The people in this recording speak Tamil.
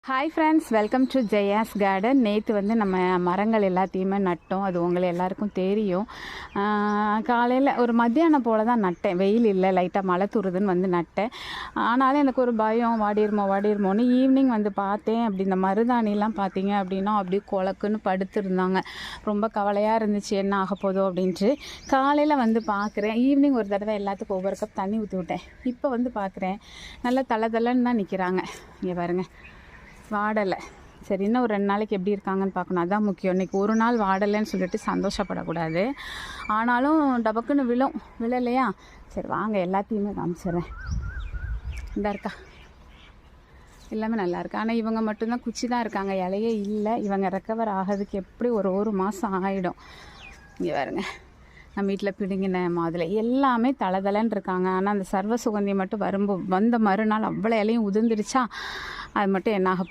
Hi friends, welcome to Jaya's garden. நேற்று வந்து நம்ம மரங்கள் எல்லாத்தையுமே நட்டோம். அது உங்களை எல்லாருக்கும் தெரியும். காலையில் ஒரு மத்தியானம் போல் தான் நட்டேன். வெயில் இல்லை, லைட்டாக மழை தூருதுன்னு வந்து நட்டேன். ஆனாலும் எனக்கு ஒரு பயம், வாடிருமோன்னு. ஈவினிங் வந்து பார்த்தேன். அப்படி இந்த மருதாணிலாம் பார்த்தீங்க அப்படின்னா அப்படியே குழக்குன்னு படுத்துருந்தாங்க. ரொம்ப கவலையாக இருந்துச்சு, என்ன ஆக போதோ அப்படின்ட்டு. காலையில் வந்து பார்க்குறேன். ஈவினிங் ஒரு தடவை எல்லாத்துக்கும் ஒவ்வொரு கப் தண்ணி ஊற்றி விட்டேன். இப்போ வந்து பார்க்குறேன், நல்லா தளன்னு தான் நிற்கிறாங்க. இங்கே பாருங்கள், வாடலை. சரி, இன்னும் ஒரு 2 நாளைக்கு எப்படி இருக்காங்கன்னு பார்க்கணும். அதான் முக்கியம். இன்றைக்கி ஒரு நாள் வாடலைன்னு சொல்லிட்டு சந்தோஷப்படக்கூடாது. ஆனாலும் டபக்குன்னு விழலையா? சரி வாங்க, எல்லாத்தையுமே காமிச்சிடுறேன். இந்த இருக்கா, எல்லாமே நல்லா இருக்கு. ஆனால் இவங்க மட்டும்தான் குச்சி தான் இருக்காங்க, இலையே இல்லை. இவங்க ரெக்கவர் ஆகிறதுக்கு எப்படி ஒரு மாதம் ஆகிடும். இங்கே பாருங்க, நம்ம வீட்டில் பிடுங்கின மாதுளை எல்லாமே தளதளன்னு இருக்காங்க. ஆனால் அந்த சர்வ சுகந்தி மட்டும் வந்த மறுநாள் அவ்வளோ இலையும் உதிர்ந்துருச்சா, அது மட்டும் என்ன ஆக